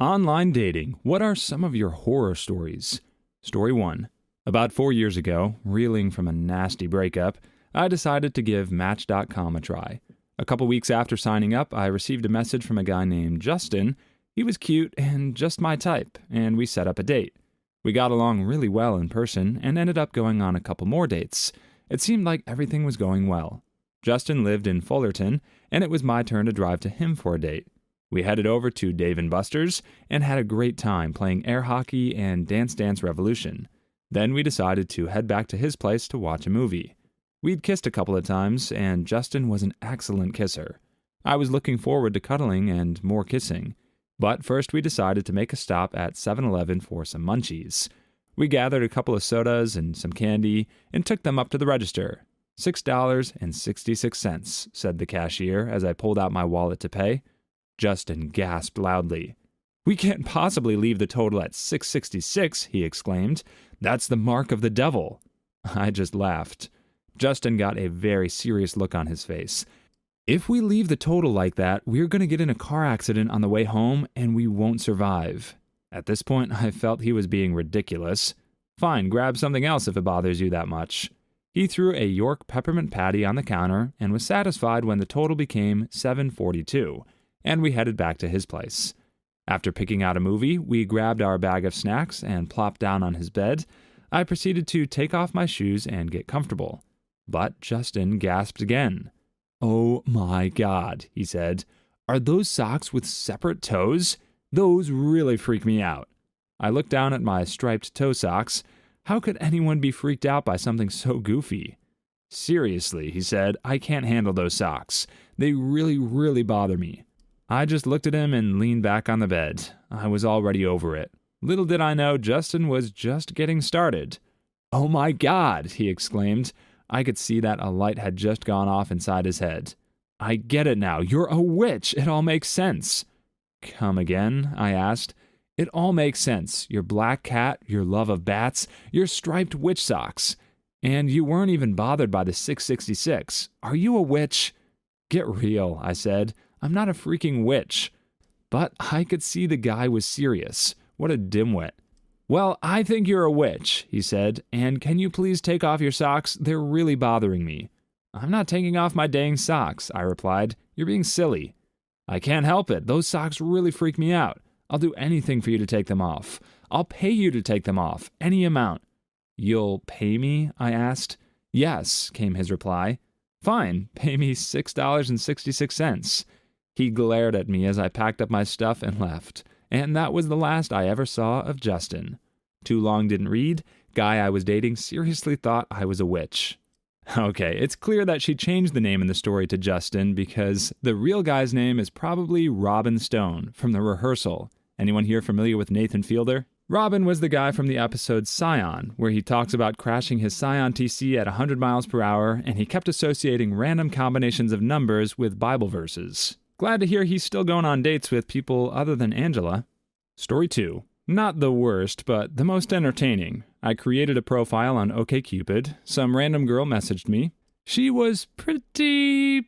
Online dating. What are some of your horror stories? Story 1. About 4 years ago, reeling from a nasty breakup, I decided to give Match.com a try. A couple weeks after signing up, I received a message from a guy named Justin. He was cute and just my type, and we set up a date. We got along really well in person and ended up going on a couple more dates. It seemed like everything was going well. Justin lived in Fullerton, and it was my turn to drive to him for a date. We headed over to Dave & Buster's and had a great time playing air hockey and Dance Dance Revolution. Then we decided to head back to his place to watch a movie. We'd kissed a couple of times, and Justin was an excellent kisser. I was looking forward to cuddling and more kissing. But first we decided to make a stop at 7-Eleven for some munchies. We gathered a couple of sodas and some candy and took them up to the register. $6.66, said the cashier as I pulled out my wallet to pay. Justin gasped loudly. "We can't possibly leave the total at $6.66, he exclaimed. "That's the mark of the devil." I just laughed. Justin got a very serious look on his face. "If we leave the total like that, we're going to get in a car accident on the way home and we won't survive." At this point, I felt he was being ridiculous. "Fine, grab something else if it bothers you that much." He threw a York peppermint patty on the counter and was satisfied when the total became $7.42. And we headed back to his place. After picking out a movie, we grabbed our bag of snacks and plopped down on his bed. I proceeded to take off my shoes and get comfortable. But Justin gasped again. "Oh my God," he said. "Are those socks with separate toes? Those really freak me out." I looked down at my striped toe socks. How could anyone be freaked out by something so goofy? "Seriously," he said, "I can't handle those socks. They really bother me." I just looked at him and leaned back on the bed. I was already over it. Little did I know Justin was just getting started. "Oh my God," he exclaimed. I could see that a light had just gone off inside his head. "I get it now. You're a witch. It all makes sense." "Come again?" I asked. "It all makes sense. Your black cat, your love of bats, your striped witch socks. And you weren't even bothered by the $6.66. Are you a witch?" "Get real," I said. "I'm not a freaking witch." But I could see the guy was serious. What a dimwit. "Well, I think you're a witch," he said, "and can you please take off your socks? They're really bothering me." "I'm not taking off my dang socks," I replied. "You're being silly." "I can't help it. Those socks really freak me out. I'll do anything for you to take them off. I'll pay you to take them off, any amount." "You'll pay me?" I asked. "Yes," came his reply. "Fine, pay me $6.66. He glared at me as I packed up my stuff and left, and that was the last I ever saw of Justin. Too long didn't read. Guy I was dating seriously thought I was a witch. Okay, it's clear that she changed the name in the story to Justin because the real guy's name is probably Robin Stone from The Rehearsal. Anyone here familiar with Nathan Fielder? Robin was the guy from the episode Scion, where he talks about crashing his Scion TC at 100 miles per hour, and he kept associating random combinations of numbers with Bible verses. Glad to hear he's still going on dates with people other than Angela. Story 2. Not the worst, but the most entertaining. I created a profile on OkCupid. Some random girl messaged me. She was pretty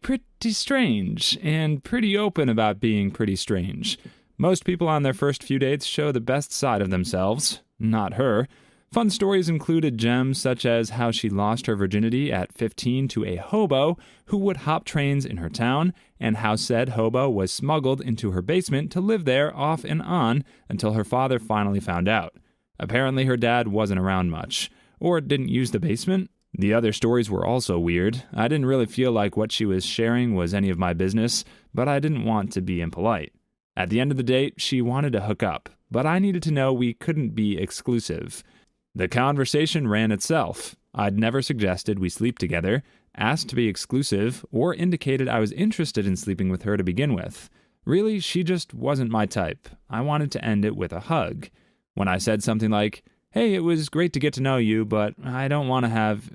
strange, and pretty open about being pretty strange. Most people on their first few dates show the best side of themselves. Not her. Fun stories included gems such as how she lost her virginity at 15 to a hobo who would hop trains in her town, and how said hobo was smuggled into her basement to live there off and on until her father finally found out. Apparently her dad wasn't around much, or didn't use the basement. The other stories were also weird. I didn't really feel like what she was sharing was any of my business, but I didn't want to be impolite. At the end of the date, she wanted to hook up, but I needed to know we couldn't be exclusive. The conversation ran itself. I'd never suggested we sleep together, asked to be exclusive, or indicated I was interested in sleeping with her to begin with. Really, she just wasn't my type. I wanted to end it with a hug. When I said something like, "Hey, it was great to get to know you, but I don't want to have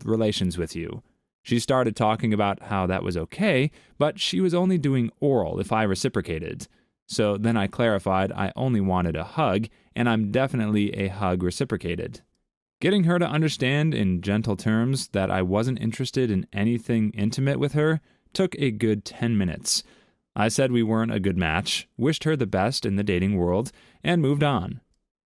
relations with you," she started talking about how that was okay, but she was only doing oral if I reciprocated. So then I clarified I only wanted a hug, and I'm definitely a hug reciprocated. Getting her to understand in gentle terms that I wasn't interested in anything intimate with her took a good 10 minutes. I said we weren't a good match, wished her the best in the dating world, and moved on.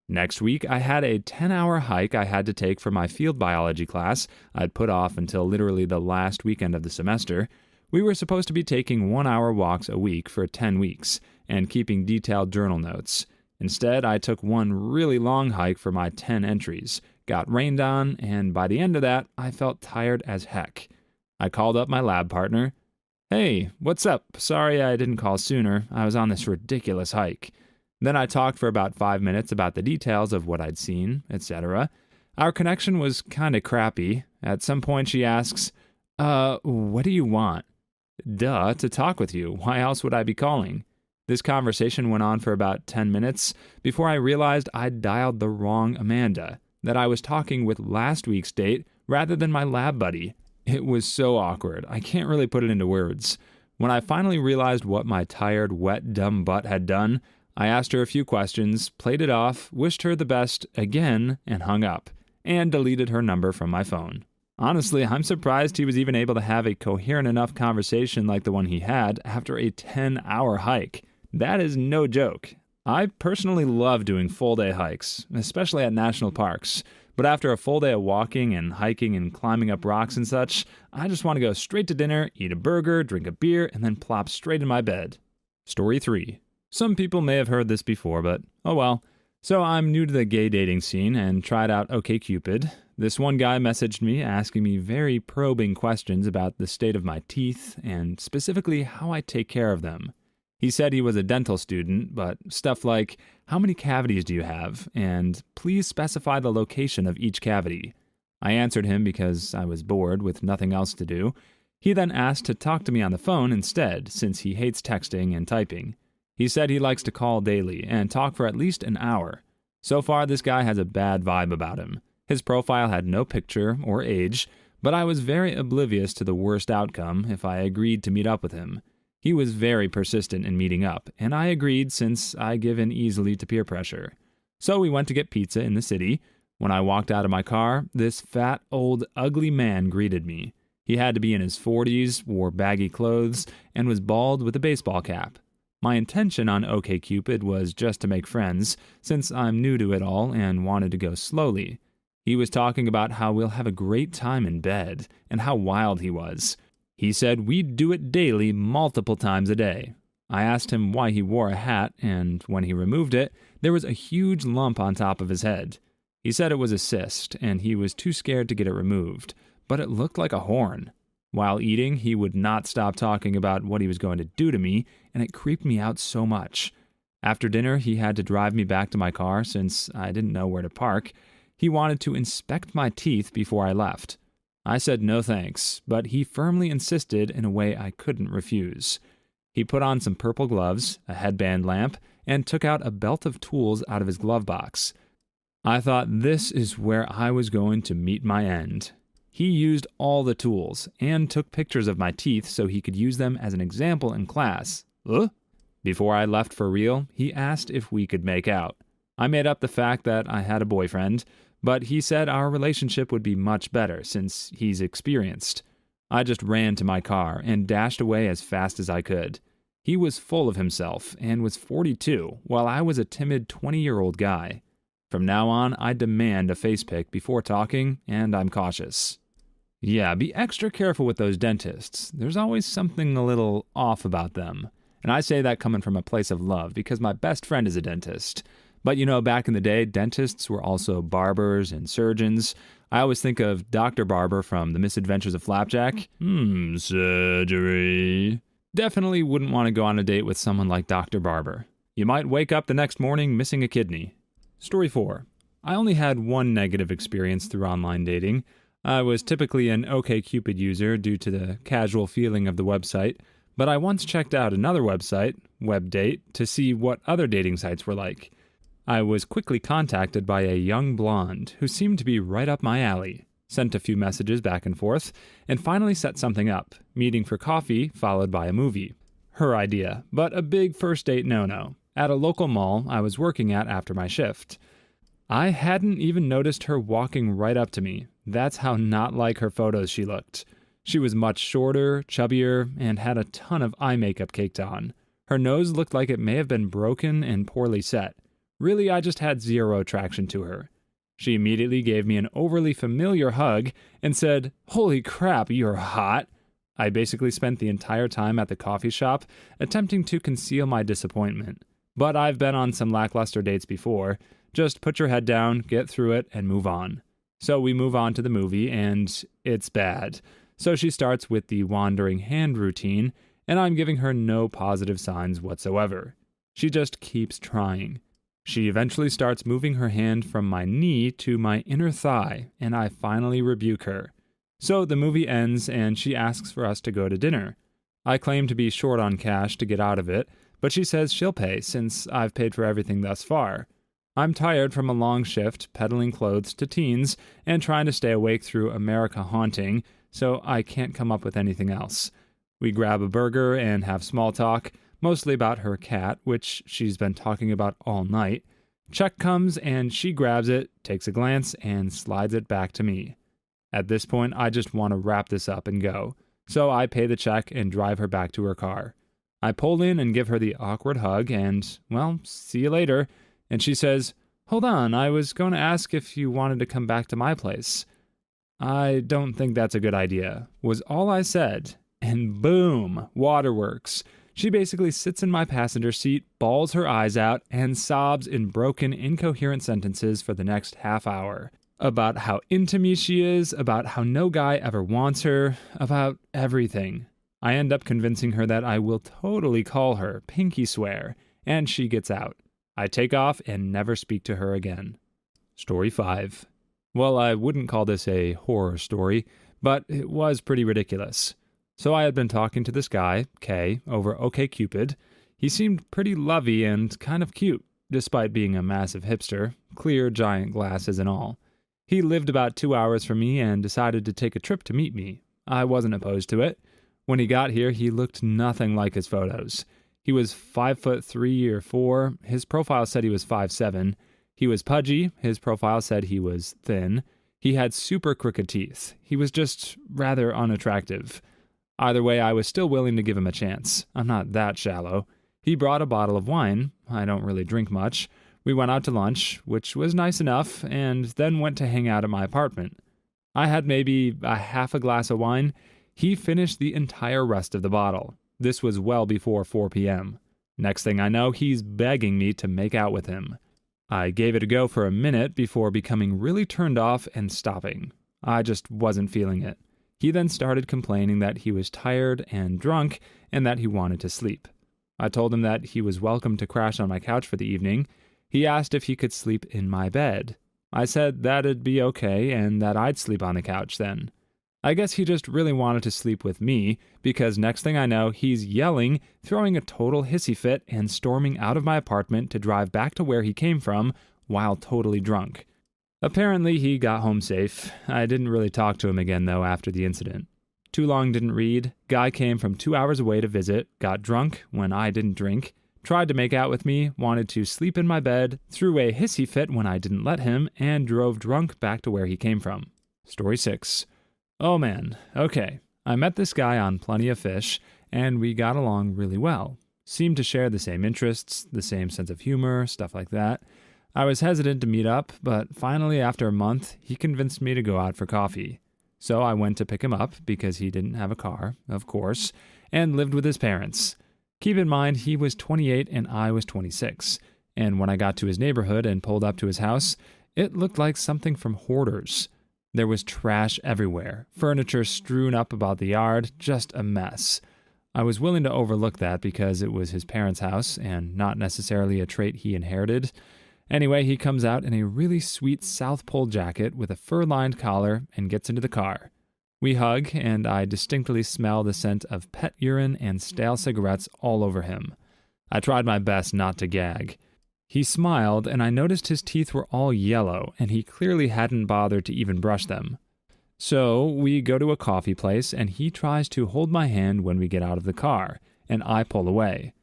Next week, I had a 10-hour hike I had to take for my field biology class I'd put off until literally the last weekend of the semester. We were supposed to be taking 1-hour walks a week for 10 weeks and keeping detailed journal notes. Instead, I took one really long hike for my 10 entries, got rained on, and by the end of that, I felt tired as heck. I called up my lab partner. "Hey, what's up? Sorry I didn't call sooner. I was on this ridiculous hike." Then I talked for about 5 minutes about the details of what I'd seen, etc. Our connection was kinda crappy. At some point she asks, what do you want?" "Duh, to talk with you. Why else would I be calling?" This conversation went on for about 10 minutes before I realized I'd dialed the wrong Amanda, that I was talking with last week's date rather than my lab buddy. It was so awkward. I can't really put it into words. When I finally realized what my tired, wet, dumb butt had done, I asked her a few questions, played it off, wished her the best again, and hung up, and deleted her number from my phone. Honestly, I'm surprised he was even able to have a coherent enough conversation like the one he had after a 10-hour hike. That is no joke. I personally love doing full-day hikes, especially at national parks. But after a full day of walking and hiking and climbing up rocks and such, I just want to go straight to dinner, eat a burger, drink a beer, and then plop straight in my bed. Story 3. Some people may have heard this before, but oh well. So I'm new to the gay dating scene and tried out OkCupid. This one guy messaged me asking me very probing questions about the state of my teeth and specifically how I take care of them. He said he was a dental student, but stuff like, "How many cavities do you have?" and "Please specify the location of each cavity." I answered him because I was bored with nothing else to do. He then asked to talk to me on the phone instead, since he hates texting and typing. He said he likes to call daily and talk for at least an hour. So far, this guy has a bad vibe about him. His profile had no picture or age, but I was very oblivious to the worst outcome if I agreed to meet up with him. He was very persistent in meeting up, and I agreed since I give in easily to peer pressure. So we went to get pizza in the city. When I walked out of my car, this fat, old, ugly man greeted me. He had to be in his 40s, wore baggy clothes, and was bald with a baseball cap. My intention on OkCupid was just to make friends, since I'm new to it all and wanted to go slowly. He was talking about how we'll have a great time in bed, and how wild he was. He said we'd do it daily, multiple times a day. I asked him why he wore a hat, and when he removed it, there was a huge lump on top of his head. He said it was a cyst, and he was too scared to get it removed, but it looked like a horn. While eating, he would not stop talking about what he was going to do to me, and it creeped me out so much. After dinner, he had to drive me back to my car since I didn't know where to park. He wanted to inspect my teeth before I left. I said no thanks, but he firmly insisted in a way I couldn't refuse. He put on some purple gloves, a headband lamp, and took out a belt of tools out of his glove box. I thought this is where I was going to meet my end. He used all the tools and took pictures of my teeth so he could use them as an example in class. Before I left for real, he asked if we could make out. I made up the fact that I had a boyfriend, but he said our relationship would be much better since he's experienced. I just ran to my car and dashed away as fast as I could. He was full of himself and was 42, while I was a timid 20-year-old guy. From now on, I demand a face pic before talking, and I'm cautious. Yeah, be extra careful with those dentists. There's always something a little off about them. And I say that coming from a place of love because my best friend is a dentist. But you know, back in the day, dentists were also barbers and surgeons. I always think of Dr. Barber from The Misadventures of Flapjack. Surgery. Definitely wouldn't want to go on a date with someone like Dr. Barber. You might wake up the next morning missing a kidney. Story 4. I only had one negative experience through online dating. I was typically an OkCupid user due to the casual feeling of the website, but I once checked out another website, WebDate, to see what other dating sites were like. I was quickly contacted by a young blonde who seemed to be right up my alley, sent a few messages back and forth, and finally set something up, meeting for coffee followed by a movie. Her idea, but a big first date no-no, at a local mall I was working at after my shift. I hadn't even noticed her walking right up to me. That's how not like her photos she looked. She was much shorter, chubbier, and had a ton of eye makeup caked on. Her nose looked like it may have been broken and poorly set. Really, I just had zero attraction to her. She immediately gave me an overly familiar hug and said, "Holy crap, you're hot." I basically spent the entire time at the coffee shop attempting to conceal my disappointment. But I've been on some lackluster dates before. Just put your head down, get through it, and move on. So we move on to the movie, and it's bad. So she starts with the wandering hand routine, and I'm giving her no positive signs whatsoever. She just keeps trying. She eventually starts moving her hand from my knee to my inner thigh, and I finally rebuke her. So the movie ends, and she asks for us to go to dinner. I claim to be short on cash to get out of it, but she says she'll pay since I've paid for everything thus far. I'm tired from a long shift peddling clothes to teens and trying to stay awake through America Haunting, so I can't come up with anything else. We grab a burger and have small talk, mostly about her cat, which she's been talking about all night. Check comes and she grabs it, takes a glance, and slides it back to me. At this point, I just want to wrap this up and go, so I pay the check and drive her back to her car. I pull in and give her the awkward hug and, well, see you later. And she says, "Hold on, I was going to ask if you wanted to come back to my place." "I don't think that's a good idea," was all I said. And boom, waterworks. She basically sits in my passenger seat, bawls her eyes out, and sobs in broken, incoherent sentences for the next half hour. About how into me she is, about how no guy ever wants her, about everything. I end up convincing her that I will totally call her, pinky swear, and she gets out. I take off and never speak to her again. Story 5. Well, I wouldn't call this a horror story, but it was pretty ridiculous. So I had been talking to this guy, Kay, over OkCupid. He seemed pretty lovey and kind of cute, despite being a massive hipster, clear giant glasses and all. He lived about 2 hours from me and decided to take a trip to meet me. I wasn't opposed to it. When he got here, he looked nothing like his photos. He was 5'3" or 4. His profile said he was 5'7". He was pudgy. His profile said he was thin. He had super crooked teeth. He was just rather unattractive. Either way, I was still willing to give him a chance. I'm not that shallow. He brought a bottle of wine. I don't really drink much. We went out to lunch, which was nice enough, and then went to hang out at my apartment. I had maybe a half a glass of wine. He finished the entire rest of the bottle. This was well before 4 p.m. Next thing I know, he's begging me to make out with him. I gave it a go for a minute before becoming really turned off and stopping. I just wasn't feeling it. He then started complaining that he was tired and drunk and that he wanted to sleep. I told him that he was welcome to crash on my couch for the evening. He asked if he could sleep in my bed. I said that'd be okay and that I'd sleep on the couch then. I guess he just really wanted to sleep with me, because next thing I know, he's yelling, throwing a total hissy fit, and storming out of my apartment to drive back to where he came from while totally drunk. Apparently, he got home safe. I didn't really talk to him again, though, after the incident. Too long didn't read. Guy came from 2 hours away to visit, got drunk when I didn't drink, tried to make out with me, wanted to sleep in my bed, threw a hissy fit when I didn't let him, and drove drunk back to where he came from. Story 6. Oh man, okay. I met this guy on Plenty of Fish, and we got along really well. Seemed to share the same interests, the same sense of humor, stuff like that. I was hesitant to meet up, but finally after a month, he convinced me to go out for coffee. So I went to pick him up, because he didn't have a car, of course, and lived with his parents. Keep in mind, he was 28 and I was 26, and when I got to his neighborhood and pulled up to his house, it looked like something from Hoarders. There was trash everywhere, furniture strewn up about the yard, just a mess. I was willing to overlook that because it was his parents' house and not necessarily a trait he inherited. Anyway, he comes out in a really sweet South Pole jacket with a fur-lined collar and gets into the car. We hug, and I distinctly smell the scent of pet urine and stale cigarettes all over him. I tried my best not to gag. He smiled, and I noticed his teeth were all yellow, and he clearly hadn't bothered to even brush them. So we go to a coffee place, and he tries to hold my hand when we get out of the car, and I pull away.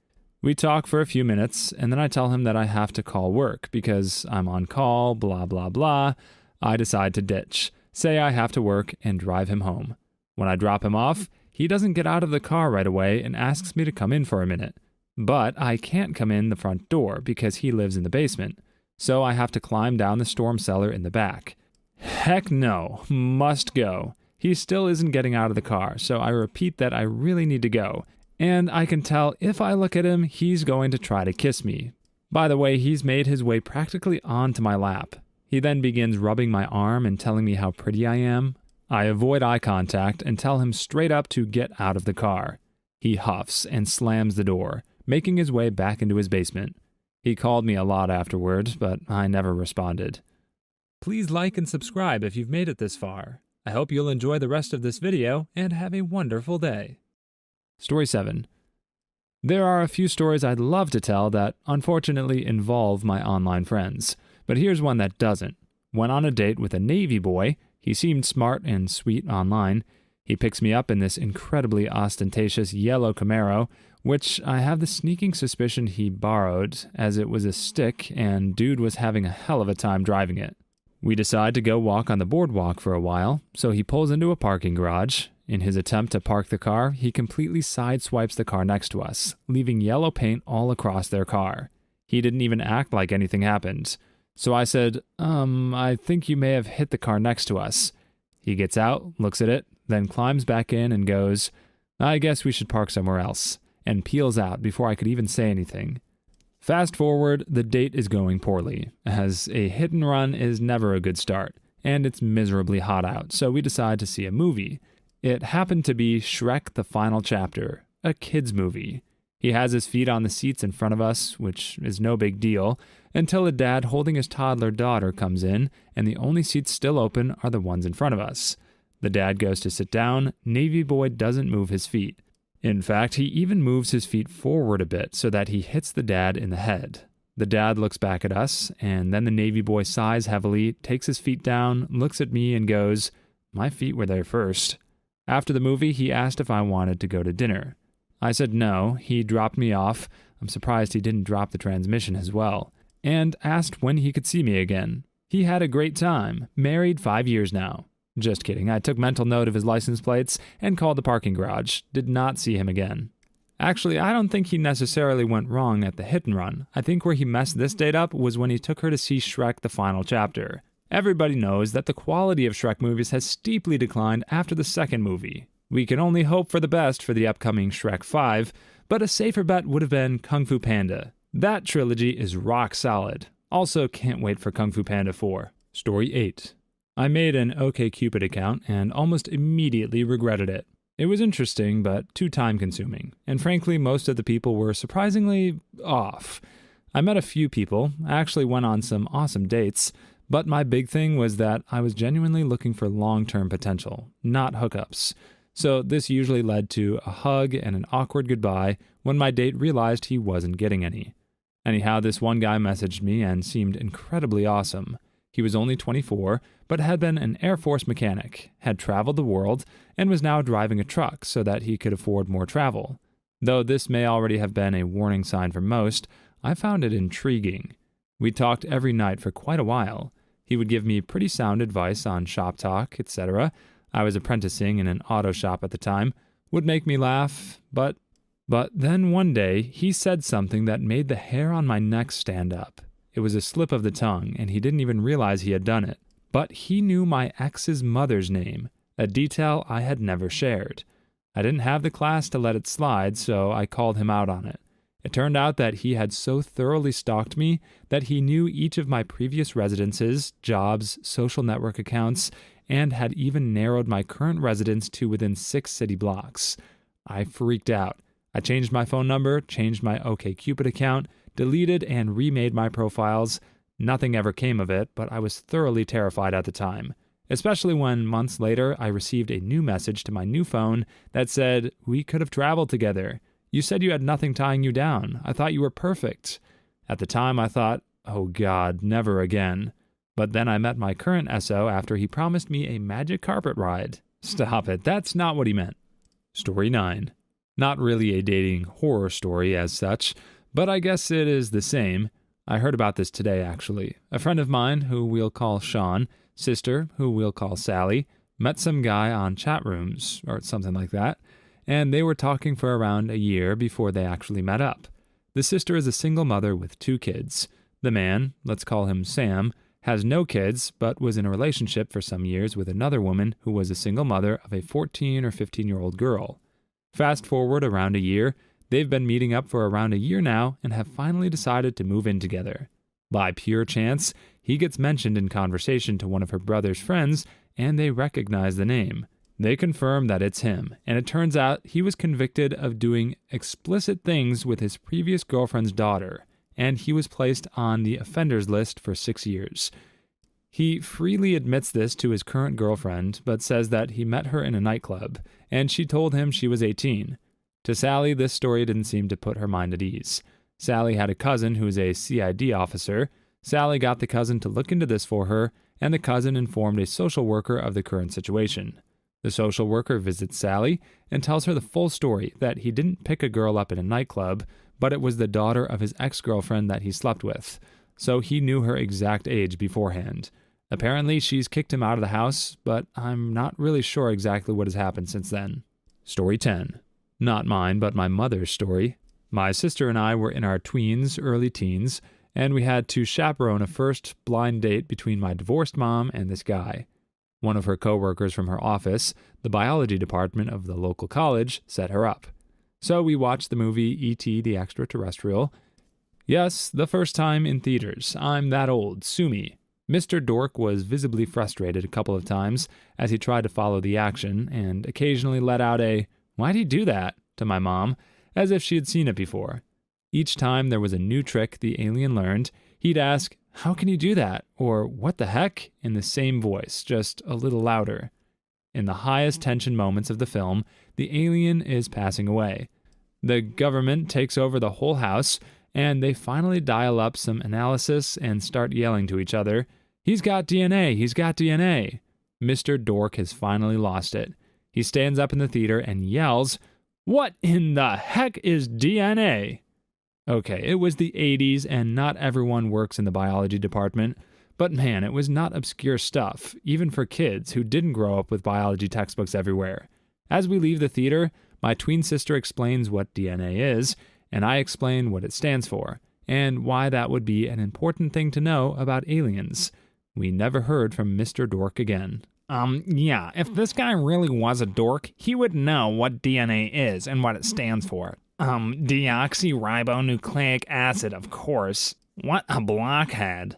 We talk for a few minutes, and then I tell him that I have to call work because I'm on call, blah, blah, blah. I decide to ditch, say I have to work, and drive him home. When I drop him off, he doesn't get out of the car right away and asks me to come in for a minute. But I can't come in the front door because he lives in the basement, so I have to climb down the storm cellar in the back. Heck no, must go. He still isn't getting out of the car, so I repeat that I really need to go, and I can tell if I look at him, he's going to try to kiss me. By the way, he's made his way practically onto my lap. He then begins rubbing my arm and telling me how pretty I am. I avoid eye contact and tell him straight up to get out of the car. He huffs and slams the door, making his way back into his basement. He called me a lot afterwards, but I never responded. Please like and subscribe if you've made it this far. I hope you'll enjoy the rest of this video and have a wonderful day. Story 7. There are a few stories I'd love to tell that unfortunately involve my online friends, but here's one that doesn't. Went on a date with a Navy boy. He seemed smart and sweet online. He picks me up in this incredibly ostentatious yellow Camaro, which I have the sneaking suspicion he borrowed, as it was a stick and dude was having a hell of a time driving it. We decide to go walk on the boardwalk for a while, so he pulls into a parking garage. In his attempt to park the car, he completely sideswipes the car next to us, leaving yellow paint all across their car. He didn't even act like anything happened. So I said, I think you may have hit the car next to us. He gets out, looks at it, then climbs back in and goes, I guess we should park somewhere else, and peels out before I could even say anything. Fast forward, the date is going poorly, as a hit and run is never a good start, and it's miserably hot out, so we decide to see a movie. It happened to be Shrek the Final Chapter, a kid's movie. He has his feet on the seats in front of us, which is no big deal, until a dad holding his toddler daughter comes in, and the only seats still open are the ones in front of us. The dad goes to sit down. Navy boy doesn't move his feet. In fact, he even moves his feet forward a bit so that he hits the dad in the head. The dad looks back at us, and then the Navy boy sighs heavily, takes his feet down, looks at me, and goes, My feet were there first. After the movie, he asked if I wanted to go to dinner. I said no. He dropped me off. I'm surprised he didn't drop the transmission as well. And asked when he could see me again. He had a great time. Married 5 years now. Just kidding. I took mental note of his license plates and called the parking garage. Did not see him again. Actually, I don't think he necessarily went wrong at the hit and run. I think where he messed this date up was when he took her to see Shrek the Final Chapter. Everybody knows that the quality of Shrek movies has steeply declined after the second movie. We can only hope for the best for the upcoming Shrek 5, but a safer bet would have been Kung Fu Panda. That trilogy is rock solid. Also can't wait for Kung Fu Panda 4. Story 8. I made an OkCupid account and almost immediately regretted it. It was interesting, but too time-consuming, and frankly, most of the people were surprisingly off. I met a few people, actually went on some awesome dates, but my big thing was that I was genuinely looking for long-term potential, not hookups. So this usually led to a hug and an awkward goodbye when my date realized he wasn't getting any. Anyhow, this one guy messaged me and seemed incredibly awesome. He was only 24, but had been an Air Force mechanic, had traveled the world, and was now driving a truck so that he could afford more travel. Though this may already have been a warning sign for most, I found it intriguing. We talked every night for quite a while. He would give me pretty sound advice on shop talk, etc. I was apprenticing in an auto shop at the time, would make me laugh, but then one day he said something that made the hair on my neck stand up. It was a slip of the tongue, and he didn't even realize he had done it. But he knew my ex's mother's name, a detail I had never shared. I didn't have the class to let it slide, so I called him out on it. It turned out that he had so thoroughly stalked me that he knew each of my previous residences, jobs, social network accounts, and had even narrowed my current residence to within 6 city blocks. I freaked out. I changed my phone number, changed my OkCupid account, deleted and remade my profiles. Nothing ever came of it, but I was thoroughly terrified at the time, especially when months later I received a new message to my new phone that said, "We could have traveled together. You said you had nothing tying you down. I thought you were perfect." At the time I thought, oh God, never again. But then I met my current SO after he promised me a magic carpet ride. Stop it, that's not what he meant. Story 9. Not really a dating horror story as such, but I guess it is the same. I heard about this today, actually. A friend of mine, who we'll call Sean, sister, who we'll call Sally, Met some guy on chat rooms, or something like that, and they were talking for around a year before they actually met up. The sister is a single mother with 2 kids. The man, let's call him Sam, has no kids, but was in a relationship for some years with another woman who was a single mother of a 14 or 15-year-old girl. Fast forward around a year, they've been meeting up for around a year now and have finally decided to move in together. By pure chance, he gets mentioned in conversation to one of her brother's friends, and they recognize the name. They confirm that it's him, and it turns out he was convicted of doing explicit things with his previous girlfriend's daughter, and he was placed on the offenders list for 6 years. He freely admits this to his current girlfriend, but says that he met her in a nightclub, and she told him she was 18. To Sally, this story didn't seem to put her mind at ease. Sally had a cousin who's a CID officer. Sally got the cousin to look into this for her, and the cousin informed a social worker of the current situation. The social worker visits Sally and tells her the full story, that he didn't pick a girl up in a nightclub, but it was the daughter of his ex-girlfriend that he slept with, so he knew her exact age beforehand. Apparently, she's kicked him out of the house, but I'm not really sure exactly what has happened since then. Story 10. Not mine, but my mother's story. My sister and I were in our tweens, early teens, and we had to chaperone a first blind date between my divorced mom and this guy. One of her coworkers from her office, the biology department of the local college, set her up. So we watched the movie E.T. the Extraterrestrial. Yes, the first time in theaters. I'm that old, sue me. Mr. Dork was visibly frustrated a couple of times as he tried to follow the action and occasionally let out a, "Why'd he do that?" to my mom, as if she had seen it before. Each time there was a new trick the alien learned, he'd ask, "How can you do that?" or "What the heck?" in the same voice, just a little louder. In the highest tension moments of the film, the alien is passing away. The government takes over the whole house, and they finally dial up some analysis and start yelling to each other, "He's got DNA! He's got DNA!" Mr. Dork has finally lost it. He stands up in the theater and yells, "What in the heck is DNA?" Okay, it was the 80s and not everyone works in the biology department, but man, it was not obscure stuff, even for kids who didn't grow up with biology textbooks everywhere. As we leave the theater, my twin sister explains what DNA is, and I explain what it stands for, and why that would be an important thing to know about aliens. We never heard from Mr. Dork again. Yeah, if this guy really was a dork, he would know what DNA is and what it stands for. Deoxyribonucleic acid, of course. What a blockhead.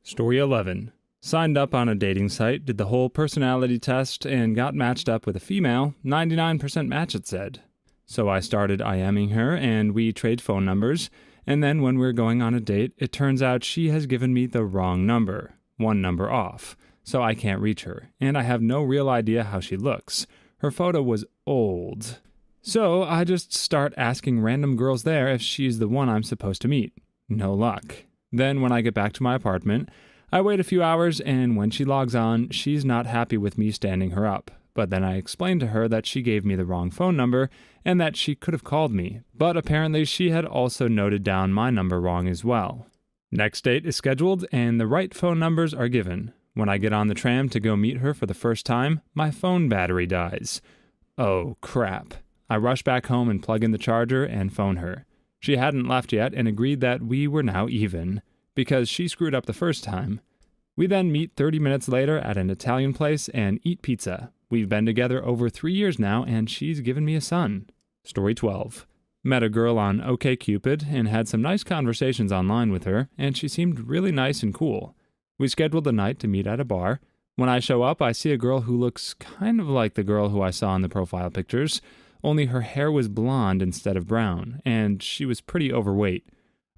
Story 11. Signed up on a dating site, did the whole personality test, and got matched up with a female, 99% match it said. So I started IMing her, and we trade phone numbers, and then when we're going on a date, it turns out she has given me the wrong number, one number off, so I can't reach her, and I have no real idea how she looks. Her photo was old. So I just start asking random girls there if she's the one I'm supposed to meet. No luck. Then when I get back to my apartment, I wait a few hours, and when she logs on, she's not happy with me standing her up. But then I explained to her that she gave me the wrong phone number and that she could have called me, but apparently she had also noted down my number wrong as well. Next date is scheduled, and the right phone numbers are given. When I get on the tram to go meet her for the first time, my phone battery dies. Oh, crap. I rush back home and plug in the charger and phone her. She hadn't left yet and agreed that we were now even, because she screwed up the first time. We then meet 30 minutes later at an Italian place and eat pizza. We've been together over 3 years now, and she's given me a son. Story 12. Met a girl on OkCupid and had some nice conversations online with her, and she seemed really nice and cool. We scheduled a night to meet at a bar. When I show up, I see a girl who looks kind of like the girl who I saw in the profile pictures, only her hair was blonde instead of brown, and she was pretty overweight.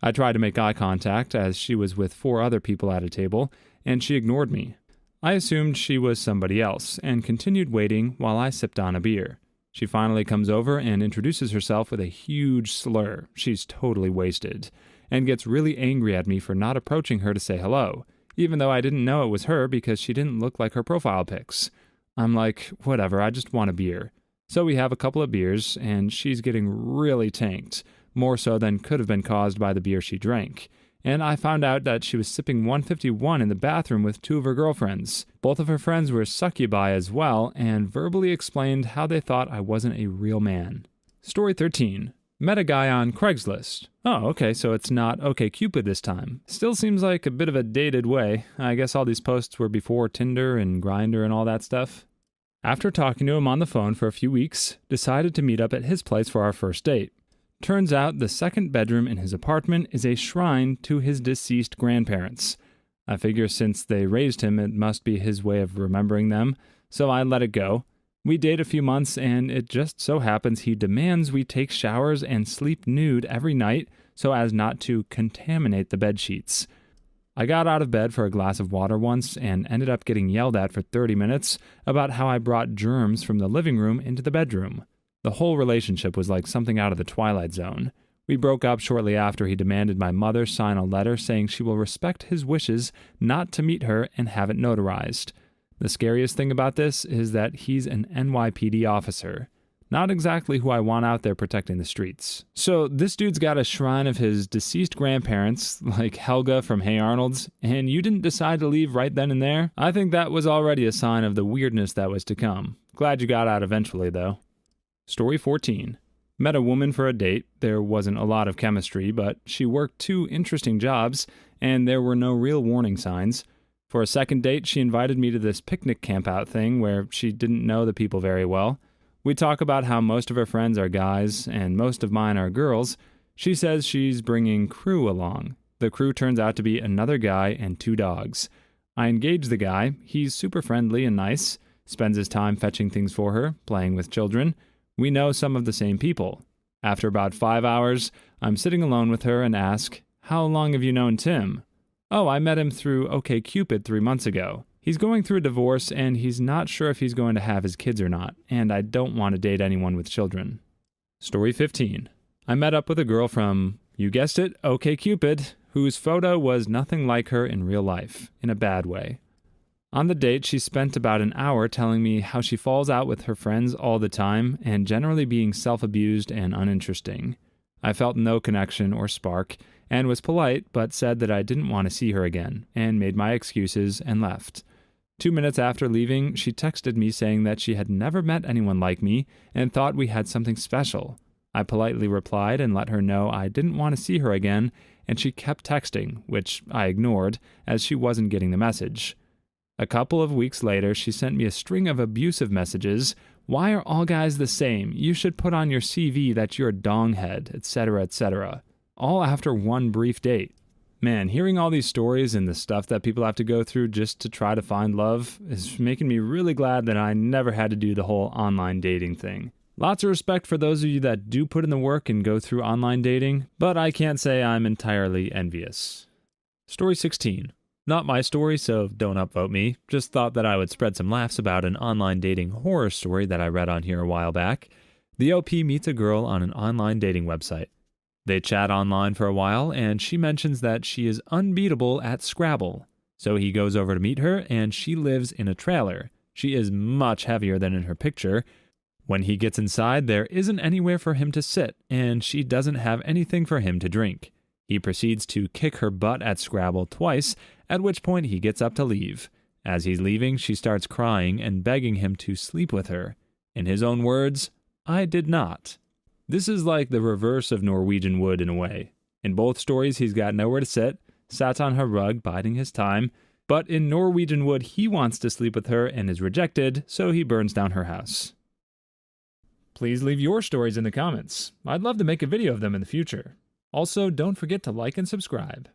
I tried to make eye contact as she was with 4 other people at a table, and she ignored me. I assumed she was somebody else, and continued waiting while I sipped on a beer. She finally comes over and introduces herself with a huge slur, she's totally wasted, and gets really angry at me for not approaching her to say hello, even though I didn't know it was her because she didn't look like her profile pics. I'm like, whatever, I just want a beer. So we have a couple of beers, and she's getting really tanked, more so than could have been caused by the beer she drank. and I found out that she was sipping 151 in the bathroom with two of her girlfriends. Both of her friends were succubi as well, and verbally explained how they thought I wasn't a real man. Story 13. Met a guy on Craigslist. Oh, okay, so it's not OkCupid this time. Still seems like a bit of a dated way. I guess all these posts were before Tinder and Grindr and all that stuff. After talking to him on the phone for a few weeks, decided to meet up at his place for our first date. Turns out the second bedroom in his apartment is a shrine to his deceased grandparents. I figure since they raised him, it must be his way of remembering them, so I let it go. We date a few months, and it just so happens he demands we take showers and sleep nude every night so as not to contaminate the bed sheets. I got out of bed for a glass of water once and ended up getting yelled at for 30 minutes about how I brought germs from the living room into the bedroom. The whole relationship was like something out of the Twilight Zone. We broke up shortly after he demanded my mother sign a letter saying she will respect his wishes not to meet her and have it notarized. The scariest thing about this is that he's an NYPD officer. Not exactly who I want out there protecting the streets. So this dude's got a shrine of his deceased grandparents, like Helga from Hey Arnold's, and you didn't decide to leave right then and there? I think that was already a sign of the weirdness that was to come. Glad you got out eventually, though. Story 14. Met a woman for a date. There wasn't a lot of chemistry, but she worked two interesting jobs, and there were no real warning signs. For a second date, she invited me to this picnic campout thing where she didn't know the people very well. We talk about how most of her friends are guys, and most of mine are girls. She says she's bringing crew along. The crew turns out to be another guy and two dogs. I engage the guy. He's super friendly and nice. Spends his time fetching things for her, playing with children. We know some of the same people. After about 5 hours, I'm sitting alone with her and ask, "How long have you known Tim?" "Oh, I met him through OkCupid 3 months ago. He's going through a divorce and he's not sure if he's going to have his kids or not, and I don't want to date anyone with children." Story 15. I met up with a girl from, you guessed it, OkCupid, whose photo was nothing like her in real life, in a bad way. On the date, she spent about an hour telling me how she falls out with her friends all the time and generally being self-abused and uninteresting. I felt no connection or spark and was polite but said that I didn't want to see her again and made my excuses and left. 2 minutes after leaving, she texted me saying that she had never met anyone like me and thought we had something special. I politely replied and let her know I didn't want to see her again, and she kept texting, which I ignored as she wasn't getting the message. A couple of weeks later, she sent me a string of abusive messages. "Why are all guys the same? You should put on your CV that you're a donghead," etc., etc. All after one brief date. Man, hearing all these stories and the stuff that people have to go through just to try to find love is making me really glad that I never had to do the whole online dating thing. Lots of respect for those of you that do put in the work and go through online dating, but I can't say I'm entirely envious. Story 16. Not my story, so don't upvote me. Just thought that I would spread some laughs about an online dating horror story that I read on here a while back. The OP meets a girl on an online dating website. They chat online for a while, and she mentions that she is unbeatable at Scrabble. So he goes over to meet her, and she lives in a trailer. She is much heavier than in her picture. When he gets inside, there isn't anywhere for him to sit, and she doesn't have anything for him to drink. He proceeds to kick her butt at Scrabble twice, at which point he gets up to leave. As he's leaving, she starts crying and begging him to sleep with her. In his own words, "I did not." This is like the reverse of Norwegian Wood in a way. In both stories, he's got nowhere to sit, sat on her rug, biding his time, but in Norwegian Wood, he wants to sleep with her and is rejected, so he burns down her house. Please leave your stories in the comments. I'd love to make a video of them in the future. Also, don't forget to like and subscribe.